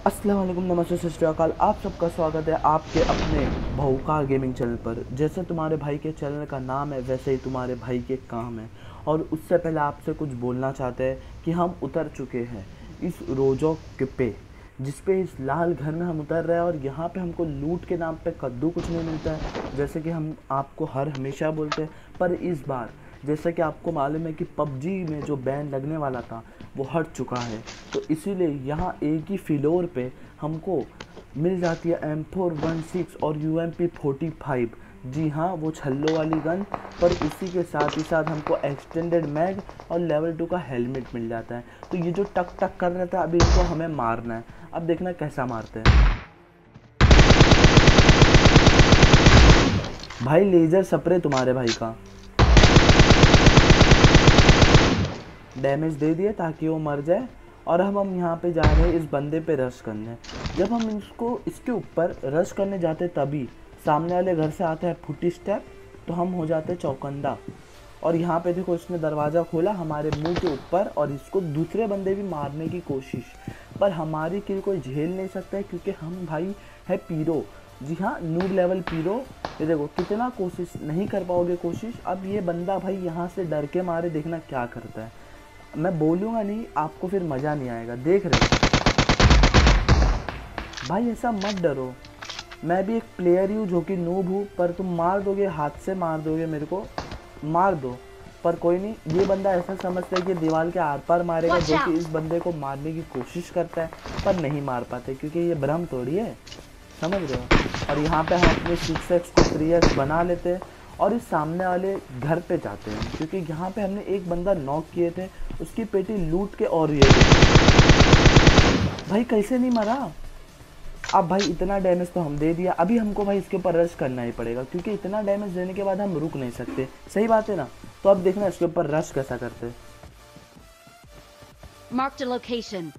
अस्सलाम वालेकुम, नमस्ते, सत श्री अकाल। आप सबका स्वागत है आपके अपने भौकाल गेमिंग चैनल पर। जैसे तुम्हारे भाई के चैनल का नाम है वैसे ही तुम्हारे भाई के काम है। और उससे पहले आपसे कुछ बोलना चाहते हैं कि हम उतर चुके हैं इस रोजोक पे, जिस पे इस लाल घर में हम उतर रहे हैं। और यहाँ पे हमको लूट के नाम पे कद्दू कुछ नहीं मिलता है, जैसे कि हम आपको हर हमेशा बोलते हैं। पर इस बार जैसे कि आपको मालूम है कि पबजी में जो बैन लगने वाला था वो हट चुका है, तो इसीलिए यहाँ एक ही फ्लोर पे हमको मिल जाती है M416 और UMP45। जी हाँ, वो छल्लों वाली गन। पर उसी के साथ ही साथ हमको एक्सटेंडेड मैग और लेवल 2 का हेलमेट मिल जाता है। तो ये जो टक टक कर रहा था अभी, इनको हमें मारना है। अब देखना कैसा मारते हैं। भाई लेजर स्प्रे तुम्हारे भाई का डैमेज दे दिए ताकि वो मर जाए। और हम यहाँ पे जा रहे हैं इस बंदे पे रश करने। जब हम इसके ऊपर रश करने जाते तभी सामने वाले घर से आता है फुटी स्टेप, तो हम हो जाते चौकंदा। और यहाँ पे देखो, इसने दरवाज़ा खोला हमारे मुंह के ऊपर और इसको दूसरे बंदे भी मारने की कोशिश, पर हमारी किल कोई झेल नहीं सकता है क्योंकि हम भाई है पीरो। जी हाँ, नूब लेवल पीरो। ये देखो कितना कोशिश नहीं कर पाओगे कोशिश। अब ये बंदा भाई यहाँ से डर के मारे देखना क्या करता है। मैं बोलूँगा नहीं, आपको फिर मज़ा नहीं आएगा। देख रहे हो भाई, ऐसा मत डरो। मैं भी एक प्लेयर ही हूँ जो कि नूब हूँ, पर तुम मार दोगे, हाथ से मार दोगे, मेरे को मार दो। पर कोई नहीं, ये बंदा ऐसा समझता है कि दीवार के आर पार मारेगा, जो कि इस बंदे को मारने की कोशिश करता है पर नहीं मार पाते क्योंकि ये भ्रम थोड़ी है, समझ रहे हो। और यहाँ पे हम अपने 6x को 3x बना लेते हैं और इस सामने वाले घर पे जाते हैं क्योंकि यहाँ पे हमने एक बंदा नॉक किए थे, उसकी पेटी लूट के। और ये भाई कैसे नहीं मरा। अब भाई इतना डैमेज तो हम दे दिया, अभी हमको भाई इसके ऊपर रश करना ही पड़ेगा क्योंकि इतना डैमेज देने के बाद हम रुक नहीं सकते। सही बात है ना। तो अब देखना इसके ऊपर रश कैसा करते। Marked a location.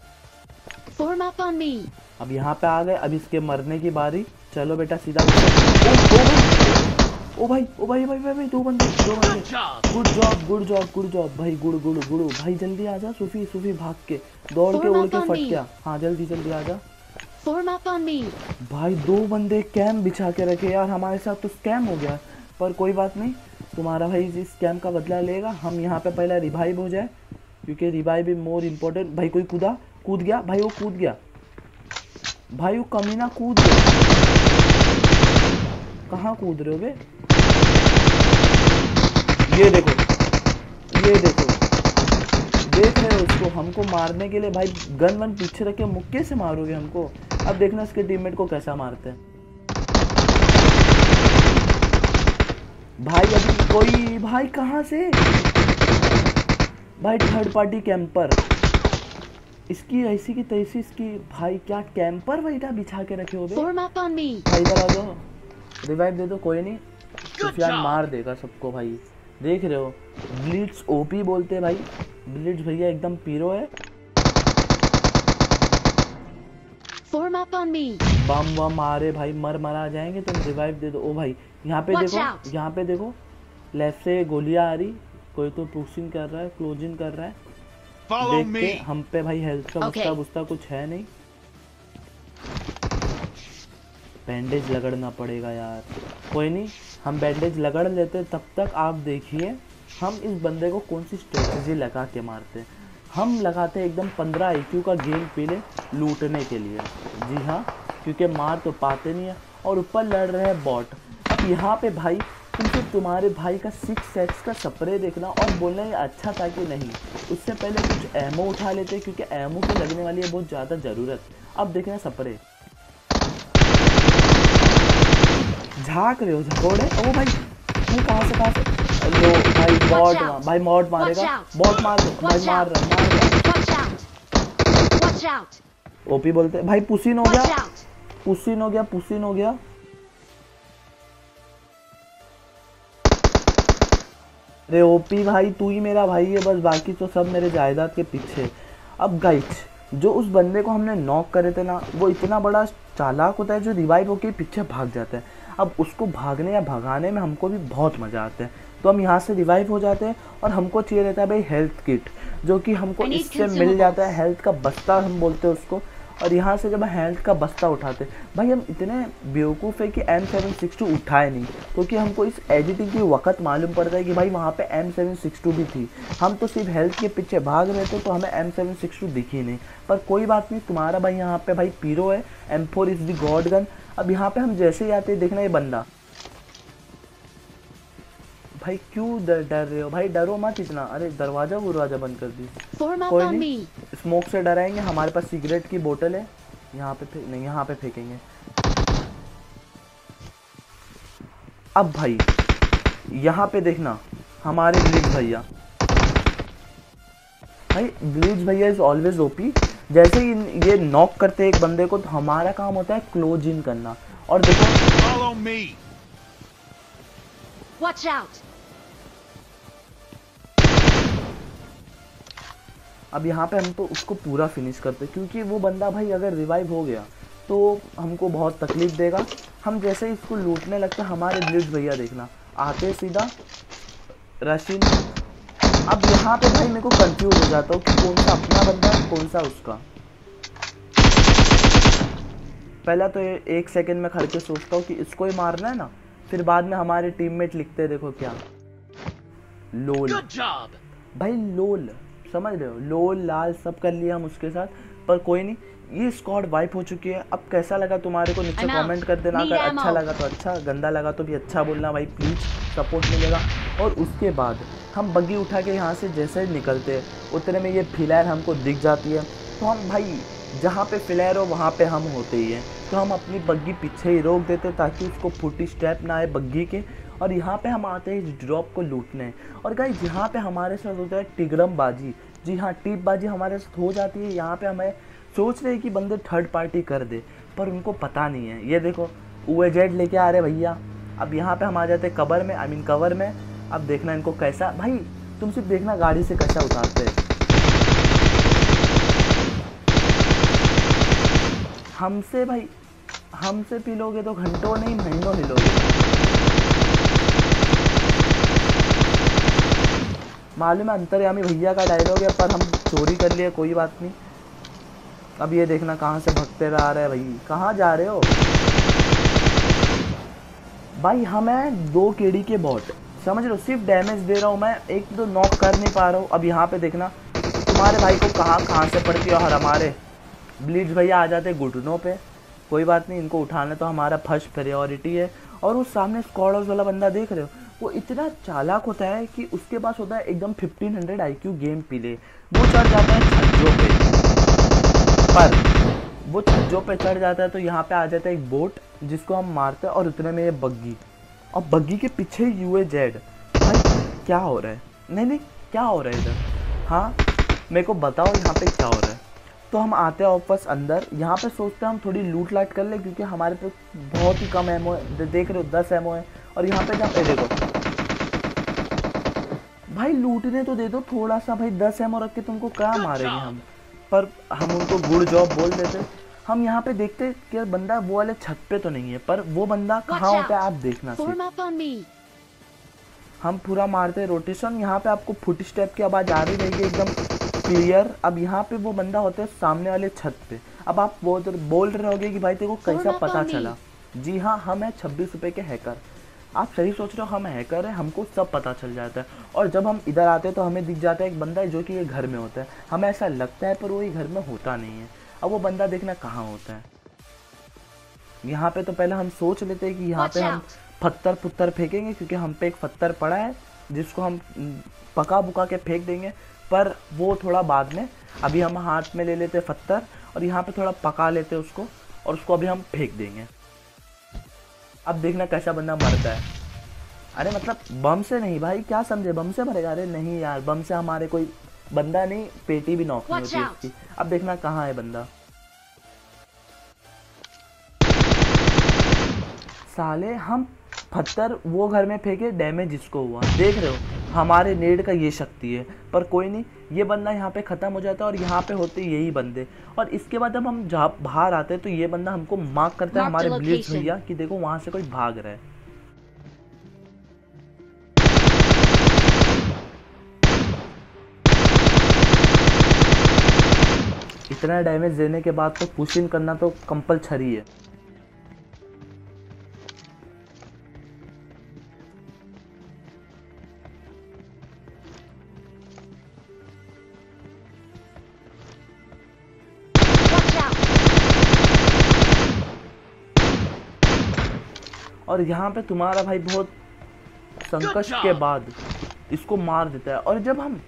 Form up on me. अब यहाँ पे आ गए, अब इसके मरने की बारी। चलो बेटा सीधा। ओ भाई ओ भाई भाई भाई भाई, दो बंदे। गुड जॉब भाई, गुड़ भाई। जल्दी आ जा सूफी, भाग के दौड़ के उड़ के फट गया। हाँ जल्दी आ जा। Form up on me. भाई दो बंदे कैम बिछा के रखे यार, हमारे साथ तो स्कैम हो गया। पर कोई बात नहीं, तुम्हारा भाई इस स्कैम का बदला लेगा। हम यहाँ पे पहले रिवाइव हो जाए क्योंकि रिवाइव इज मोर इम्पोर्टेंट। भाई कोई कूद गया भाई, वो कूद गया भाई, वो कमीना कूद गया। कहाँ कूद रहे होगे? ये देखो देख रहे हो उसको, हमको मारने के लिए भाई गन वन पीछे रखे मुक्के से मारोगे हमको। अब देखना इसके टीममेट को कैसा मारते हैं भाई। अभी कोई भाई कहाँ से भाई, थर्ड पार्टी कैंपर। इसकी ऐसी की तैसी, इसकी भाई क्या कैंपर वहीटा बिछा के रखे हो भाई। इधर आ जाओ, रिवाइव दे दो। कोई नहीं, सुफियान मार देगा सबको भाई। देख रहे हो, ब्लिट्स ओपी बोलते हैं भाई। ब्लिट्स भैया एकदम पीरो है। Form up on me. बम वम मारे भाई, मरा जाएंगे। तुम रिवाइव दे दो। ओ भाई यहाँ पे देखो लेफ्ट से गोलियां आ रही। कोई तो पुशिंग कर रहा है, क्लोजिंग कर रहा है। देख के हम पे भाई हेल्थ का बुस्ता कुछ है नहीं। बैंडेज लगड़ना पड़ेगा यार। कोई नहीं, हम बैंडेज लगड़ लेते। तब तक आप देखिए हम इस बंदे को कौन सी स्ट्रेटजी लगा के मारते हैं। हम लगाते हैं एकदम 15 IQ का गेम पहले लूटने के लिए। जी हाँ, क्योंकि मार तो पाते नहीं है और ऊपर लड़ रहे हैं बॉट। अब यहाँ पे भाई तुमको तुम्हारे भाई का 6x का स्प्रे देखना और बोलना ये अच्छा था कि नहीं। उससे पहले कुछ एमो उठा लेते क्योंकि एमो की लगने वाली है बहुत ज़्यादा ज़रूरत। अब देखना स्प्रे झाँक रहे हो झकोड़े। ओ भाई कहाँ से लो भाई, बॉट मारेगा। बॉट मार दो भाई, मार रहा। ओपी बोलते भाई। पुसिन हो गया। अरे ओपी भाई, तू ही मेरा भाई है बस, बाकी तो सब मेरे जायदाद के पीछे। अब गाइस, जो उस बंदे को हमने नॉक करे थे ना, वो इतना बड़ा चालाक होता है जो रिवाइव होके पीछे भाग जाता है। अब उसको भागने या भगाने में हमको भी बहुत मज़ा आता है। तो हम यहाँ से रिवाइव हो जाते हैं और हमको चाहिए रहता है भाई हेल्थ किट, जो कि हमको इससे मिल जाता है। हेल्थ का बस्ता हम बोलते हैं उसको। और यहाँ से जब हेल्थ का बस्ता उठाते, भाई हम इतने बेवकूफ़ है कि M762 उठाए नहीं, क्योंकि हमको इस एडिटिंग की वक्त मालूम पड़ता है कि भाई वहाँ पे M762 भी थी। हम तो सिर्फ हेल्थ के पीछे भाग रहे थे तो हमें M762 दिखी नहीं। पर कोई बात नहीं, तुम्हारा भाई यहाँ पे भाई पीरो है, M4 is the God gun. अब यहाँ पे हम जैसे ही आते हैं, देखना ये बंदा, भाई क्यों डर रहे हो भाई, डरो मत इतना। अरे दरवाजा बंद कर दी। Form up कोई on नहीं, me. स्मोक से डराएंगे। हमारे पास सिगरेट की बोतल है, यहाँ पे नहीं, यहाँ पे फेंकेंगे। अब भाई यहाँ पे देखना हमारे ब्लीच भैया, भाई ब्लीच भैया इज ऑलवेज ओपी। जैसे ही ये नॉक करते हैं एक बंदे को, तो हमारा काम होता है क्लोज इन करना। और देखो, Follow me. Watch out. अब यहाँ पे हम तो उसको पूरा फिनिश करते, क्योंकि वो बंदा भाई अगर रिवाइव हो गया तो हमको बहुत तकलीफ देगा। हम जैसे ही इसको लूटने लगते, हमारे ब्लिट्ज भैया देखना आते सीधा रशिन। अब यहाँ पे भाई मेरे को कंफ्यूज हो जाता हूँ कि कौन सा अपना बंदा है, कौन सा उसका। पहला तो एक सेकंड में खड़ के सोचता हूँ कि इसको ही मारना है ना, फिर बाद में हमारे टीममेट लिखते हैं, देखो क्या, लोल। Good job. भाई लोल, समझ रहे हो, लोल लाल सब कर लिया हम उसके साथ। पर कोई नहीं, ये स्क्वाड वाइप हो चुकी है। अब कैसा लगा तुम्हारे को नीचे कमेंट कर देना। अगर अच्छा लगा तो अच्छा, गंदा लगा तो भी अच्छा बोलना भाई, प्लीज़ सपोर्ट मिलेगा। और उसके बाद हम बग्गी उठा के यहाँ से जैसे ही निकलते हैं, उतने में ये फिलहाल हमको दिख जाती है। तो हम भाई जहाँ पे फ्लेयर हो वहाँ पे हम होते ही हैं, तो हम अपनी बग्गी पीछे ही रोक देते ताकि उसको फुटी स्टेप ना आए बग्गी के। और यहाँ पे हम आते हैं इस ड्रॉप को लूटने। और गाइस यहाँ पे हमारे साथ होता है टिग्रम बाजी। जी हाँ, टीप बाजी हमारे साथ हो जाती है। यहाँ पे हमें सोच रहे हैं कि बंदे थर्ड पार्टी कर दे, पर उनको पता नहीं है। ये देखो UAZ लेके आ रहे भैया। अब यहाँ पे हम आ जाते हैं कवर में, आई मीन कवर में। अब देखना इनको कैसा, भाई तुम सिर्फ देखना गाड़ी से कैसा उतारते हैं। हमसे भाई, हमसे पी लोगे तो घंटों नहीं महीनों हिलोगे। मालूम है अंतर्यामी भैया का डायलॉग है, पर हम चोरी कर लिए, कोई बात नहीं। अब ये देखना कहाँ से भगते आ रहे हैं भाई, कहाँ जा रहे हो भाई। हम हैं 2 केडी के बॉट, समझ लो, सिर्फ डैमेज दे रहा हूँ मैं, एक तो नॉक कर नहीं पा रहा हूँ। अब यहाँ पे देखना तुम्हारे भाई को कहाँ से पड़ती है, और हमारे ब्लीच भैया आ जाते घुटनों पे। कोई बात नहीं, इनको उठाना तो हमारा फर्स्ट प्रायोरिटी है। और उस सामने स्क्वाड हाउस वाला बंदा देख रहे हो, वो इतना चालाक होता है कि उसके पास होता है एकदम 1500 IQ गेम प्ले। वो चढ़ जाता है छज्जों पे, पर वो छज्जों पे चढ़ जाता है तो यहाँ पे आ जाता है एक बोट जिसको हम मारते हैं। और उतने में ये बग्गी, और बग्गी के पीछे UAZ। भाई क्या हो रहा है, नहीं क्या हो रहा है इधर, हाँ मेरे को बताओ यहाँ पे क्या हो रहा है। तो हम आते हैं वापस अंदर। यहाँ पे सोचते हैं हम थोड़ी लूट लाट कर ले, क्योंकि हमारे पे बहुत ही कम एमओ है, देख रहे हो 10 एमओ है। और यहाँ पे जब देखो भाई लूटने तो दे दो थोड़ा सा भाई, 10 एमओ रख के तुमको क्या मारेंगे हम। पर हम उनको गुड जॉब बोल देते। हम यहाँ पे देखते कि बंदा वो वाले छत पे तो नहीं है, पर वो बंदा कहाँ होता है आप देखना। Form up on me. हम पूरा मारते रोटेशन। यहाँ पे आपको फुट स्टेप की आवाज़ आ रही रहेगी एकदम क्लियर। अब यहाँ पे वो बंदा होता है सामने वाले छत पे। अब आप बोल रहे होगे कि भाई तेरे को कैसा पता चला। जी हाँ, हम हैं 26 रुपये के हैकर। आप सही सोच रहे हो, हम हैकर हैं, हमको सब पता चल जाता है। और जब हम इधर आते हैं तो हमें दिख जाता है एक बंदा है जो कि ये घर में होता है। हमें ऐसा लगता है पर वो ये घर में होता नहीं है। अब वो बंदा देखना कहाँ होता है। यहाँ पे तो पहले हम सोच लेते हैं कि यहाँ पे हम पत्थर फेंकेंगे, क्योंकि हम पे एक पत्थर पड़ा है जिसको हम पका बुका के फेंक देंगे। पर वो थोड़ा बाद में, अभी हम हाथ में ले लेते पत्थर और यहाँ पे थोड़ा पका लेते उसको, और उसको अभी हम फेंक देंगे। अब देखना कैसा बंदा मरता है। अरे मतलब बम से नहीं भाई, क्या समझे बम से मरेगा। अरे नहीं यार, बम से हमारे कोई बंदा नहीं, पेटी भी नॉक नहीं होती उसकी। अब देखना कहाँ है बंदा। साले हम पत्थर वो घर में फेंके, डैमेज इसको हुआ। देख रहे हो हमारे नेड का ये शक्ति है। पर कोई नहीं, ये बंदा यहाँ पे ख़त्म हो जाता है और यहाँ पे होते यही बंदे। और इसके बाद जब हम जहाँ बाहर आते हैं तो ये बंदा हमको मार्क करता है, हमारे ब्लिट्ज भैया, कि देखो वहाँ से कोई भाग रहा है। इतना डैमेज देने के बाद तो पुश इन करना तो कंपलसरी है। Watch out! और यहाँ पे तुम्हारा भाई बहुत संकट के बाद इसको मार देता है। और जब हम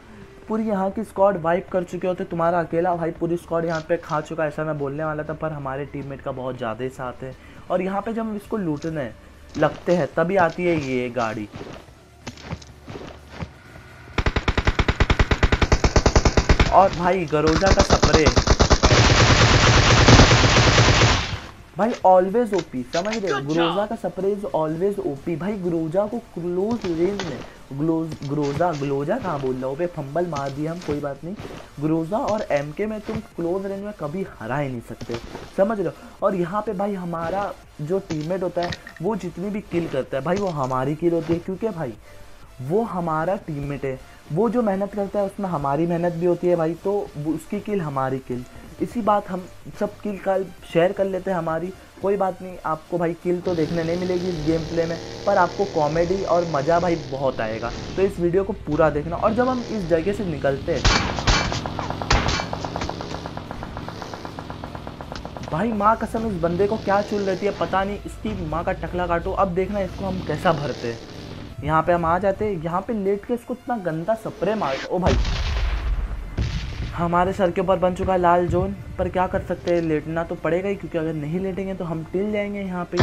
पूरी यहाँ की स्क्वाड वाइप कर चुके होते, तुम्हारा अकेला भाई पूरी स्क्वाड यहाँ पे खा चुका है, ऐसा मैं बोलने वाला था, पर हमारे टीममेट का बहुत ज़्यादा ही साथ है। और यहाँ पे जब हम इसको लूटने लगते हैं तभी आती है ये गाड़ी। और भाई गरोजा का स्प्रे भाई ऑलवेज ओपी, समझ रहे हो? ग्रोजा का स्प्रे इज ऑलवेज ओपी। भाई ग्रोजा को क्लोज रेंज में ग्रोजा कहाँ बोल रहा हूँ, फंबल मार दिया हम, कोई बात नहीं। ग्रोजा और एमके में तुम क्लोज रेंज में कभी हरा ही नहीं सकते, समझ रहे हो? और यहाँ पे भाई हमारा जो टीममेट होता है वो जितनी भी किल करता है भाई वो हमारी किल होती है, क्योंकि भाई वो हमारा टीममेट है। वो जो मेहनत करता है उसमें हमारी मेहनत भी होती है भाई, तो उसकी किल हमारी किल, इसी बात हम सब किल का शेयर कर लेते हैं हमारी। कोई बात नहीं, आपको भाई किल तो देखने नहीं मिलेगी इस गेम प्ले में, पर आपको कॉमेडी और मज़ा भाई बहुत आएगा, तो इस वीडियो को पूरा देखना। और जब हम इस जगह से निकलते हैं भाई माँ कसम इस बंदे को क्या चुल रहती है पता नहीं, इसकी माँ का टकला काटो। अब देखना इसको हम कैसा भरते हैं। यहाँ पे हम आ जाते हैं, यहाँ पे लेट के इसको इतना गंदा स्प्रे मारते। ओ भाई हमारे सर के ऊपर बन चुका है लाल जोन, पर क्या कर सकते हैं, लेटना तो पड़ेगा ही, क्योंकि अगर नहीं लेटेंगे तो हम टिल जाएंगे यहाँ पे।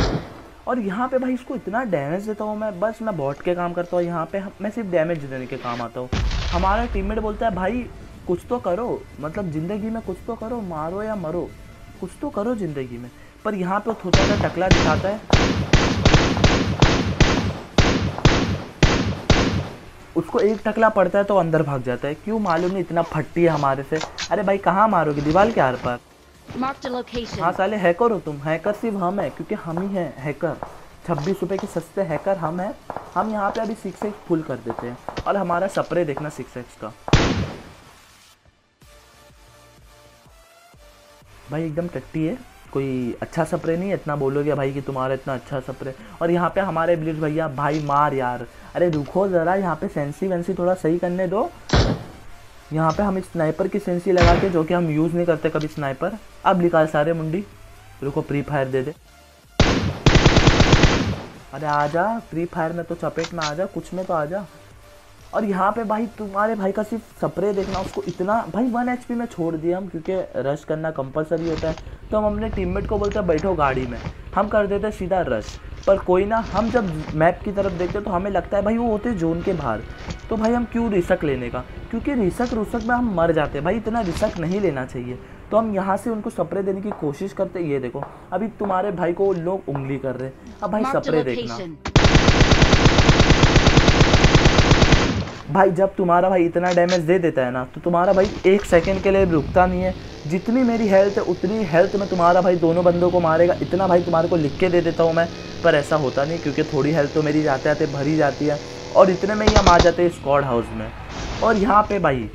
और यहाँ पे भाई इसको इतना डैमेज देता हूँ मैं, बस मैं बॉट के काम करता हूँ यहाँ पे, मैं सिर्फ डैमेज देने के काम आता हूँ। हमारा टीममेट बोलता है भाई कुछ तो करो, मतलब ज़िंदगी में कुछ तो करो, मारो या मरो, कुछ तो करो ज़िंदगी में। पर यहाँ पे थोड़ा सा टकला दिखाता है, उसको एक टकला पड़ता है तो अंदर भाग जाता है, क्यों मालूम नहीं, इतना फटती है हमारे से। अरे भाई कहाँ मारोगे, दीवार के आर पार। Marked a location. हाँ साले हैकर हो तुम, हैकर सिर्फ हम है, क्योंकि हम ही हैं हैकर। 26 रुपए के सस्ते हैकर हम हैं। हम यहाँ पे अभी 6x फुल कर देते हैं, और हमारा स्प्रे देखना 6x का भाई एकदम टट्टी है, कोई अच्छा स्प्रे नहीं है, इतना बोलोगे भाई कि तुम्हारा इतना अच्छा स्प्रे। और यहाँ पे हमारे ब्लिट्ज भैया भाई मार यार, अरे रुको ज़रा, यहाँ पे सेंसी वेंसी थोड़ा सही करने दो। यहाँ पे हम स्नाइपर की सेंसी लगा के, जो कि हम यूज़ नहीं करते कभी स्नाइपर, अब निकाल सारे मुंडी। रुको प्री फायर दे दे, अरे आजा फ्री फायर में तो चपेट में आजा, कुछ में तो आजा। और यहाँ पे भाई तुम्हारे भाई का सिर्फ स्प्रे देखना, उसको इतना भाई 1 HP में छोड़ दिया हम, क्योंकि रश करना कंपलसरी होता है। तो हम अपने टीममेट को बोलते हैं बैठो गाड़ी में, हम कर देते सीधा रश। पर कोई ना, हम जब मैप की तरफ देखते तो हमें लगता है भाई वो होते जोन के बाहर, तो भाई हम क्यों रिस्क लेने का, क्योंकि रिस्क में हम मर जाते हैं भाई, इतना रिस्क नहीं लेना चाहिए। तो हम यहाँ से उनको स्प्रे देने की कोशिश करते। ये देखो अभी तुम्हारे भाई को लोग उंगली कर रहे हैं, अब भाई स्प्रे देखना भाई, जब तुम्हारा भाई इतना डैमेज दे देता है ना, तो तुम्हारा भाई 1 सेकंड के लिए रुकता नहीं है। जितनी मेरी हेल्थ है उतनी हेल्थ में तुम्हारा भाई दोनों बंदों को मारेगा, इतना भाई तुम्हारे को लिख के दे देता हूँ मैं, पर ऐसा होता नहीं, क्योंकि थोड़ी हेल्थ तो मेरी जाते आते भरी जाती है, और इतने में ही हम आ जाते हैं स्क्वाड हाउस में। और यहाँ पे भाई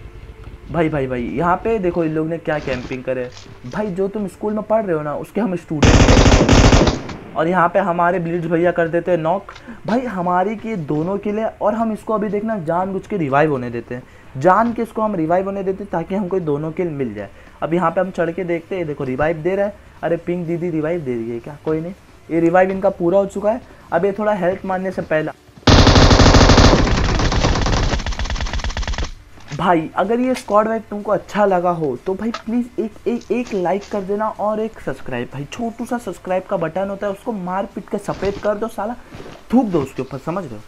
यहाँ पे देखो इन लोग ने क्या कैंपिंग करे भाई, जो तुम स्कूल में पढ़ रहे हो ना उसके हम स्टूडेंट। और यहाँ पे हमारे ब्लिट्ज भैया कर देते हैं नॉक भाई, हमारी की दोनों के लिए। और हम इसको अभी देखना जानबूझ के रिवाइव होने देते हैं, जान के इसको हम रिवाइव होने देते हैं, ताकि हमको दोनों किल मिल जाए। अब यहाँ पे हम चढ़ के देखते हैं, देखो रिवाइव दे रहा है। अरे पिंक दीदी रिवाइव दे रही है क्या, कोई नहीं, ये रिवाइव इनका पूरा हो चुका है। अब ये थोड़ा हेल्थ मारने से पहला भाई, अगर ये स्क्वाड वाइब तुमको अच्छा लगा हो तो भाई प्लीज़ एक लाइक कर देना, और एक सब्सक्राइब, भाई छोटू सा सब्सक्राइब का बटन होता है, उसको मार पीट के सफ़ेद कर दो साला, थूक दो उसके ऊपर, समझ रहे हो,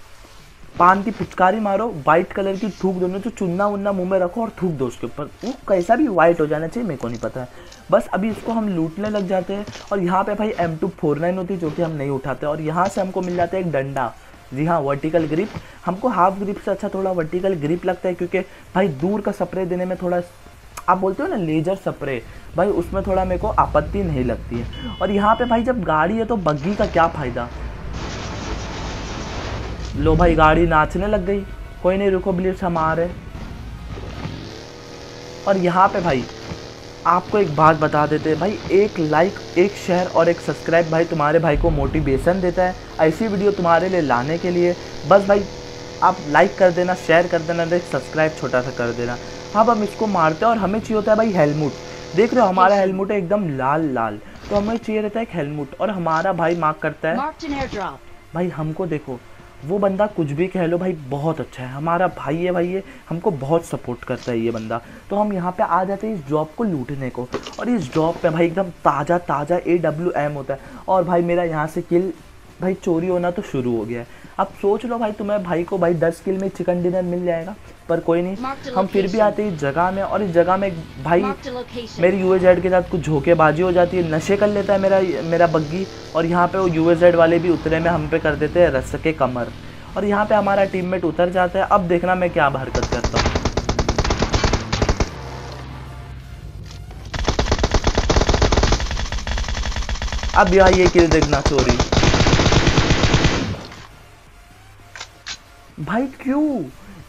पान की पिचकारी मारो, वाइट कलर की थूक दो, तो चुन्ना उन्ना मुंह में रखो और थूक दो उसके ऊपर, वो कैसा भी वाइट हो जाना चाहिए, मेरे को नहीं पता है। बस अभी इसको हम लूटने लग जाते हैं। और यहाँ पे भाई M249 होती है, जो कि हम नहीं उठाते, और यहाँ से हमको मिल जाता है एक डंडा, जी हाँ वर्टिकल ग्रिप। हमको हाफ ग्रिप से अच्छा थोड़ा वर्टिकल ग्रिप लगता है, क्योंकि भाई दूर का स्प्रे देने में थोड़ा, आप बोलते हो ना लेजर स्प्रे, भाई उसमें थोड़ा मेरे को आपत्ति नहीं लगती है। और यहाँ पे भाई जब गाड़ी है तो बग्गी का क्या फ़ायदा। लो भाई गाड़ी नाचने लग गई, कोई नहीं रुको ब्लिट्स हम आ रहे। और यहाँ पे भाई आपको एक बात बता देते हैं भाई, एक लाइक, एक शेयर और एक सब्सक्राइब भाई तुम्हारे भाई को मोटिवेशन देता है ऐसी वीडियो तुम्हारे लिए लाने के लिए। बस भाई आप लाइक कर देना, शेयर कर देना, एक सब्सक्राइब छोटा सा कर देना। अब हम इसको मारते हैं और हमें चाहिए होता है भाई हेलमेट। देख रहे हो हमारा हेलमेट है एकदम लाल लाल, तो हमें चाहिए रहता है एक हेलमेट और हमारा भाई मार्क करता है। भाई हमको देखो, वो बंदा कुछ भी कह लो भाई बहुत अच्छा है, हमारा भाई है भाई, ये हमको बहुत सपोर्ट करता है ये बंदा। तो हम यहाँ पे आ जाते हैं इस जॉब को लूटने को, और इस जॉब पे भाई एकदम ताज़ा ताज़ा AWM होता है। और भाई मेरा यहाँ से किल भाई चोरी होना तो शुरू हो गया है। अब सोच लो भाई तुम्हें भाई को भाई 10 किल में चिकन डिनर मिल जाएगा, पर कोई नहीं, हम फिर भी आते हैं इस जगह में। और इस जगह में भाई मेरी UAZ के साथ कुछ झोंकेबाजी हो जाती है, नशे कर लेता है मेरा बग्गी, और यहाँ पे वो UAZ वाले भी उतरे में हम पे कर देते हैं रस के कमर, और यहाँ पे हमारा टीममेट उतर जाता है। अब देखना मैं क्या हरकत करता हूँ। अब यहाँ ये किल देखना चोरी। भाई क्यों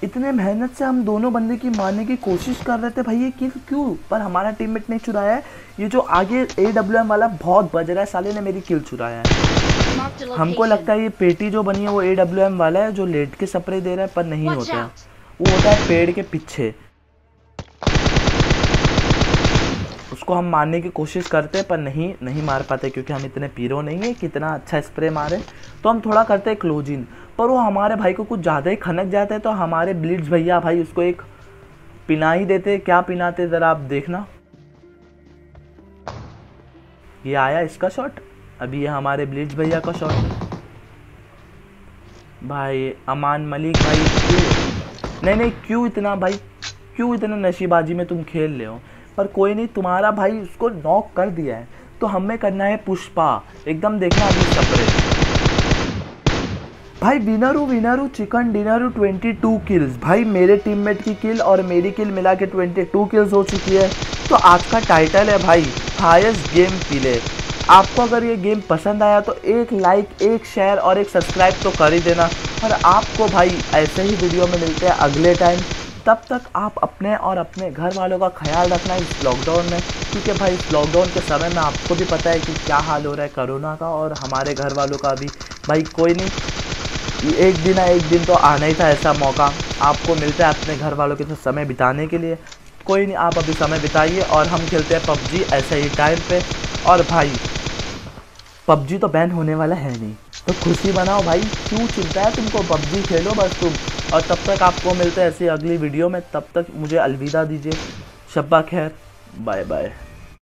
इतने मेहनत से हम दोनों बंदे की मारने की कोशिश कर रहे थे भाई, ये किल क्यों, पर हमारा टीममेट ने चुराया है। ये जो आगे AWM वाला बहुत बज रहा है, साले ने मेरी किल चुराया है। हमको लगता है ये पेटी जो बनी है वो AWM वाला है जो लेट के स्प्रे दे रहा है, पर नहीं होता है, वो होता है पेड़ के पीछे। उसको हम मारने की कोशिश करते हैं पर नहीं मार पाते, क्योंकि हम इतने पीरो नहीं है कि इतना अच्छा स्प्रे मारे। तो हम थोड़ा करते हैं क्लोजिंग, पर वो हमारे भाई को कुछ ज़्यादा ही खनक जाता है। तो हमारे ब्लिट्स भैया भाई उसको एक पिना ही देते। क्या पिनाते ज़रा आप देखना। ये आया इसका शॉट, अभी ये हमारे ब्लिट्स भैया का शॉट। भाई अमान मलिक भाई क्यों नहीं क्यों इतना भाई, क्यों इतना नशीबाजी में तुम खेल रहे हो, पर कोई नहीं, तुम्हारा भाई उसको नॉक कर दिया है। तो हमें करना है पुष्पा, एकदम देखना अभी सपरे। भाई विनरू चिकन डिनरू 22 किल्स। भाई मेरे टीममेट की किल और मेरी किल मिला के 22 किल्स हो चुकी है। तो आज का टाइटल है भाई हाईएस्ट गेम प्ले। आपको अगर ये गेम पसंद आया तो एक लाइक, एक शेयर और एक सब्सक्राइब तो कर ही देना। और आपको भाई ऐसे ही वीडियो में मिलते हैं अगले टाइम। तब तक आप अपने और अपने घर वालों का ख्याल रखना इस लॉकडाउन में, क्योंकि भाई इस लॉकडाउन के समय में आपको भी पता है कि क्या हाल हो रहा है कोरोना का, और हमारे घर वालों का भी। भाई कोई नहीं, एक दिन तो आना ही था ऐसा मौका, आपको मिलता है अपने घर वालों के साथ समय बिताने के लिए। कोई नहीं, आप अभी समय बिताइए और हम खेलते हैं PUBG ऐसे ही टाइम पे। और भाई PUBG तो बैन होने वाला है नहीं, तो खुशी बनाओ भाई, क्यों चिंता है तुमको, PUBG खेलो बस तुम। और तब तक आपको मिलते हैं ऐसी अगली वीडियो में, तब तक मुझे अलविदा दीजिए, शब्बा खैर, बाय बाय।